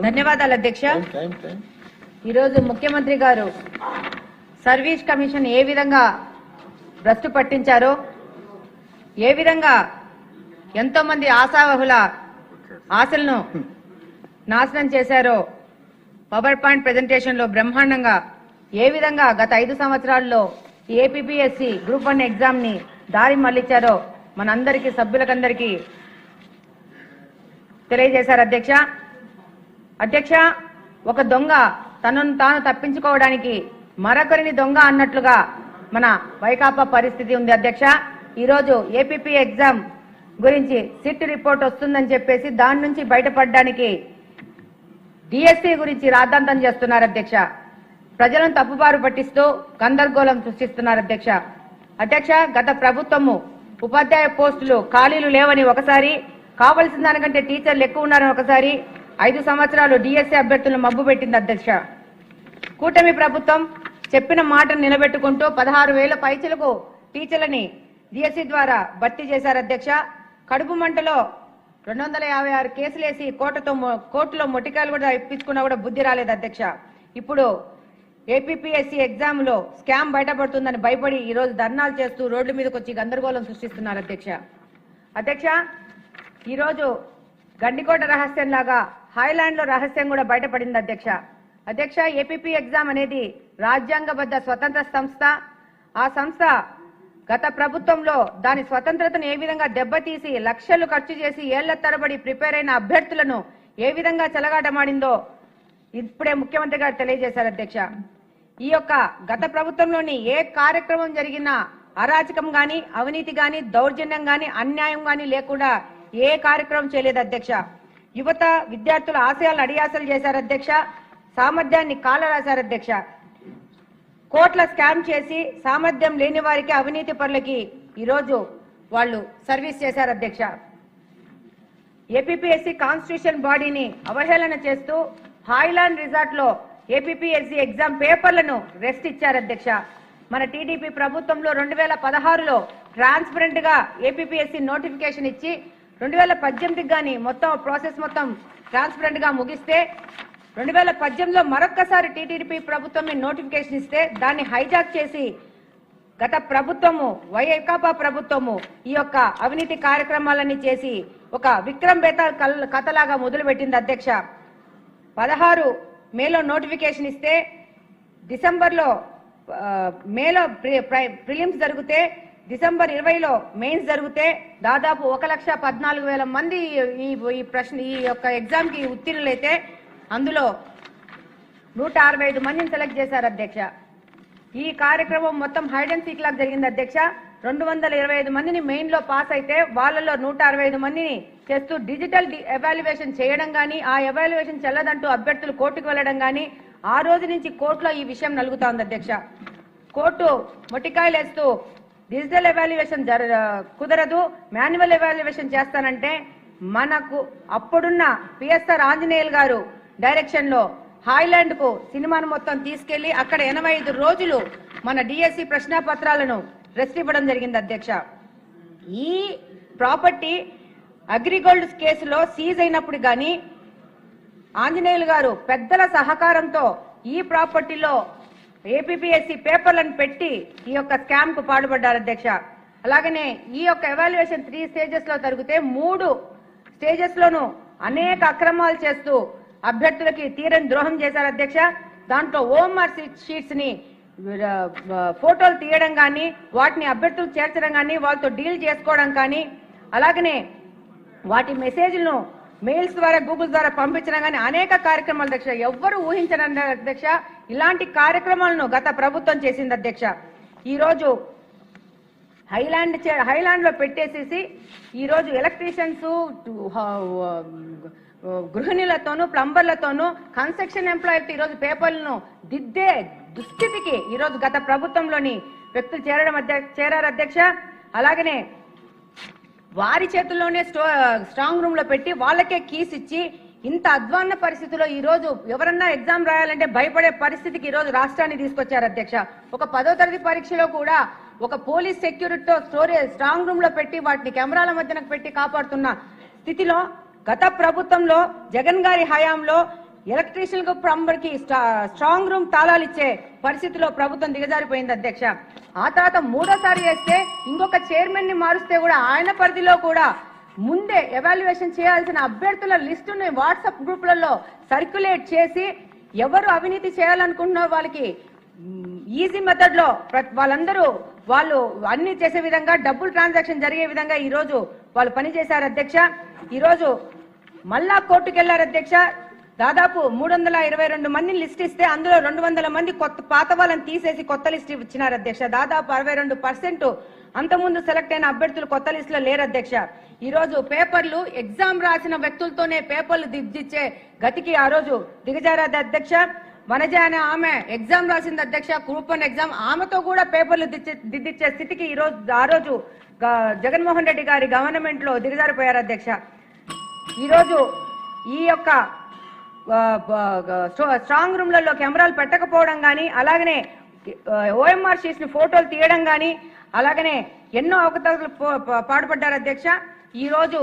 ధన్యవాదాలు అధ్యక్ష. ఈరోజు ముఖ్యమంత్రి గారు సర్వీస్ కమిషన్ ఏ విధంగా భ్రష్టు పట్టించారో, ఏ విధంగా ఎంతో మంది ఆశావహుల ఆశలను నాశనం చేశారో పవర్ పాయింట్ ప్రెజెంటేషన్ లో బ్రహ్మాండంగా ఏ విధంగా గత 5 సంవత్సరాల్లో ఏపీపీఎస్సీ గ్రూప్ 1 ఎగ్జామ్ ని దారి మళ్లించారో మనందరికీ సభ్యులకందరికీ తెలియజేశారు అధ్యక్ష. అధ్యక్ష, ఒక దొంగ తనను తాను తప్పించుకోవడానికి మరొకరిని దొంగ అన్నట్లుగా మన వైకాపా పరిస్థితి ఉంది అధ్యక్ష. ఈరోజు ఏపీపీ ఎగ్జామ్ గురించి సిట్ రిపోర్ట్ వస్తుందని చెప్పేసి దాని నుంచి బయటపడడానికి డిఎస్సీ గురించి రాద్ధాంతం చేస్తున్నారు అధ్యక్ష. ప్రజలను తప్పుబారు పట్టిస్తూ గందరగోళం సృష్టిస్తున్నారు అధ్యక్ష. అధ్యక్ష, గత ప్రభుత్వము ఉపాధ్యాయ పోస్టులు ఖాళీలు లేవని ఒకసారి, కావలసిన దానికంటే టీచర్లు ఎక్కువ ఉన్నారని ఒకసారి, 5 సంవత్సరాలు డిఎస్సీ అభ్యర్థులను మబ్బు పెట్టింది అధ్యక్ష. కూటమి ప్రభుత్వం చెప్పిన మాటను నిలబెట్టుకుంటూ 16,000 పైచలకు టీచర్లని డిఎస్సీ ద్వారా భర్తీ చేశారు అధ్యక్ష. కడుపు మంటలో 256 కేసులేసి కోర్టులో మొట్టికాయలు కూడా ఇప్పించుకున్నా కూడా బుద్ధి రాలేదు అధ్యక్ష. ఇప్పుడు ఏపీపీఎస్సీ ఎగ్జామ్ లో స్కామ్ బయటపడుతుందని భయపడి ఈ రోజు ధర్నాలు చేస్తూ రోడ్ల మీదకి వచ్చి గందరగోళం సృష్టిస్తున్నారు అధ్యక్ష. అధ్యక్ష, ఈరోజు గండికోట రహస్యం లాగా హైలాండ్ లో రహస్యం కూడా బయటపడింది అధ్యక్ష. అధ్యక్ష, ఏపీపీ ఎగ్జామ్ అనేది రాజ్యాంగబద్ధ స్వతంత్ర సంస్థ. ఆ సంస్థ గత ప్రభుత్వంలో దాని స్వతంత్రతను ఏ విధంగా దెబ్బతీసి లక్షలు ఖర్చు చేసి ఏళ్ల తరబడి ప్రిపేర్ అయిన అభ్యర్థులను ఏ విధంగా చెలగాటమాడిందో ఇప్పుడే ముఖ్యమంత్రి గారు తెలియజేశారు అధ్యక్ష. ఈ యొక్క గత ప్రభుత్వంలోని ఏ కార్యక్రమం జరిగినా అరాచకం గాని, అవినీతి గాని, దౌర్జన్యం గాని, అన్యాయం గాని లేకుండా ఏ కార్యక్రమం చేయలేదు అధ్యక్ష. యువత విద్యార్థుల ఆశయాలను అడియాసలు చేశారు అధ్యక్ష. సామర్థ్యాన్ని కాలరాశారు అధ్యక్ష. కోట్ల స్కామ్ చేసి సామర్థ్యం లేని వారికి, అవినీతి పరులకి ఈరోజు వాళ్ళు సర్వీస్ చేశారు అధ్యక్ష. ఏపీపీఎస్సీ కాన్స్టిట్యూషన్ బాడీని అవహేళన చేస్తూ హైలాండ్ రిసార్ట్ లో ఏపీపీఎస్సీ ఎగ్జామ్ పేపర్లను రెస్ట్ ఇచ్చారు అధ్యక్ష. మన టీడీపీ ప్రభుత్వంలో 2016లో ట్రాన్స్పరెంట్ గా ఏపీపీఎస్సీ నోటిఫికేషన్ ఇచ్చి 2018కి గాని మొత్తం ప్రాసెస్ మొత్తం ట్రాన్స్పరెంట్ గా ముగిస్తే 2018లో మరొక్కసారి టీడీపీ ప్రభుత్వం నోటిఫికేషన్ ఇస్తే దాన్ని హైజాక్ చేసి గత ప్రభుత్వము, వైకాపా ప్రభుత్వము ఈ యొక్క అవినీతి కార్యక్రమాలన్నీ చేసి ఒక విక్రమ్ బేతాల్ కథలాగా మొదలుపెట్టింది అధ్యక్ష. 16 మేలో నోటిఫికేషన్ ఇస్తే మేలో ప్రిలిమ్స్ జరిగితే డిసెంబర్ 20లో మెయిన్స్ జరిగితే దాదాపు 1,14,000 మంది ఈ యొక్క ఎగ్జామ్ కి ఉత్తీర్ణులైతే అందులో 165 మందిని సెలెక్ట్ చేశారు అధ్యక్ష. ఈ కార్యక్రమం మొత్తం హైడ్ అండ్ సీక్ లాగా జరిగింది అధ్యక్ష. 225 మందిని మెయిన్ లో పాస్ అయితే వాళ్ళలో 165 మందిని చేస్తూ డిజిటల్ ఎవాల్యుయేషన్ చేయడం గానీ, ఆ ఎవాల్యుయేషన్ చెల్లదంటూ అభ్యర్థులు కోర్టుకు వెళ్లడం గానీ, ఆ రోజు నుంచి కోర్టులో ఈ విషయం నలుగుతోంది అధ్యక్ష. కోర్టు మొట్టికాయలు వేస్తూ డిజిటల్ ఎవాల్యుయేషన్ కుదరదు, మాన్యువల్ ఎవాల్యుయేషన్ చేస్తానంటే మనకు అప్పుడున్న పిఎస్ఆర్ ఆంజనేయులు గారు డైరెక్షన్ లో హైలాండ్ కు సినిమాను మొత్తం తీసుకెళ్లి అక్కడ 85 రోజులు మన డిఎస్సి ప్రశ్నాపత్రాలను రెస్ట్ ఇవ్వడం జరిగింది అధ్యక్ష. ఈ ప్రాపర్టీ అగ్రిగోల్డ్ కేసులో సీజ్ అయినప్పుడు గాని ఆంజనేయులు గారు పెద్దల సహకారంతో ఈ ప్రాపర్టీలో ఏపీపీఎస్సీ పేపర్లను పెట్టి ఈ యొక్క స్కామ్ కు పాల్పడ్డారు అధ్యక్ష. అలాగనే ఈ యొక్క ఎవాల్యుయేషన్ 3 స్టేజెస్ లో జరిగితే 3 స్టేజెస్ లోనూ అనేక అక్రమాలు చేస్తూ అభ్యర్థులకి తీరని ద్రోహం చేశారు అధ్యక్ష. దాంట్లో ఓఎంఆర్ షీట్స్ ని ఫోటోలు తీయడం కానీ, వాటిని అభ్యర్థులు చేర్చడం కానీ, వాళ్ళతో డీల్ చేసుకోవడం కానీ, అలాగనే వాటి మెసేజ్లను మెయిల్స్ ద్వారా గూగుల్ ద్వారా పంపించడం కానీ అనేక కార్యక్రమాలు అధ్యక్ష. ఎవ్వరూ ఊహించడం అధ్యక్ష. ఇలాంటి కార్యక్రమాలను గత ప్రభుత్వం చేసింది అధ్యక్ష. ఈ రోజు హైలాండ్ లో పెట్టేసేసి ఈ రోజు ఎలక్ట్రీషియన్స్, గృహిణులతోనూ, ప్లంబర్లతోనూ, కన్స్ట్రక్షన్ ఎంప్లాయీలతో ఈ రోజు పేపర్లను దిద్దే దుస్థితికి ఈ రోజు గత ప్రభుత్వంలోని వ్యక్తులు చేరారు అధ్యక్ష. అలాగనే వారి చేతుల్లోనే స్ట్రాంగ్ రూమ్ లో పెట్టి వాళ్ళకే కీస్ ఇచ్చి ఇంత అధ్వాన్న పరిస్థితిలో ఈ రోజు ఎవరన్నా ఎగ్జామ్ రాయాలంటే భయపడే పరిస్థితికి ఈ రోజు రాష్ట్రాన్ని తీసుకొచ్చారు అధ్యక్ష. ఒక 10వ తరగతి పరీక్షలో కూడా ఒక పోలీస్ సెక్యూరిటీతో స్ట్రాంగ్ రూమ్ లో పెట్టి వాటిని కెమెరాల మధ్యన పెట్టి కాపాడుతున్న స్థితిలో గత ప్రభుత్వంలో జగన్ గారి హయాంలో ఎలక్ట్రీషియన్ ప్లంబర్ కి స్ట్రాంగ్ రూమ్ తాళాలు ఇచ్చే పరిస్థితిలో ప్రభుత్వం దిగజారిపోయింది అధ్యక్ష. ఆ తర్వాత మూడోసారి వేస్తే ఇంకొక చైర్మన్ ని మారుస్తే కూడా ఆయన పరిధిలో కూడా ముందే ఎవాల్యుయేషన్ చేయాల్సిన అభ్యర్థుల లిస్టుని వాట్సాప్ గ్రూపులలో సర్క్యులేట్ చేసి ఎవరు అవినీతి చేయాలనుకుంటున్నారో వాళ్ళకి ఈజీ మెథడ్ లో వాళ్ళందరూ వాళ్ళు అన్ని చేసే విధంగా డబ్బులు ట్రాన్సాక్షన్ జరిగే విధంగా ఈ రోజు వాళ్ళు పనిచేశారు అధ్యక్ష. ఈ రోజు మళ్ళా కోర్టుకు వెళ్లారు అధ్యక్ష. దాదాపు 322 మందిని లిస్ట్ ఇస్తే అందులో 200 మంది కొత్త పాత వాళ్ళని తీసేసి కొత్త లిస్ట్ ఇచ్చినారు అధ్యక్ష. దాదాపు 62% అంతకుముందు సెలెక్ట్ అయిన అభ్యర్థులు కొత్త లిస్ట్ లో లేరు అధ్యక్ష. ఈ రోజు పేపర్లు ఎగ్జామ్ రాసిన వ్యక్తులతోనే పేపర్లు దిద్దిచ్చే గతికి ఆ రోజు దిగజారాది అధ్యక్ష. వనజ అనే ఆమె ఎగ్జామ్ రాసింది అధ్యక్ష, గ్రూప్ 1 ఎగ్జామ్, ఆమెతో కూడా పేపర్లు దిద్దిచ్చే స్థితికి ఈ రోజు ఆ రోజు జగన్మోహన్ రెడ్డి గారి గవర్నమెంట్ లో దిగజారిపోయారు అధ్యక్ష. ఈ రోజు ఈ యొక్క స్ట్రాంగ్ రూమ్లలో కెమెరాలు పెట్టకపోవడం కానీ, అలాగనే ఓఎంఆర్ షీట్స్ ని ఫోటోలు తీయడం కానీ, అలాగనే ఎన్నో అవకతవకలు పాటుపడ్డారు అధ్యక్ష. ఈ రోజు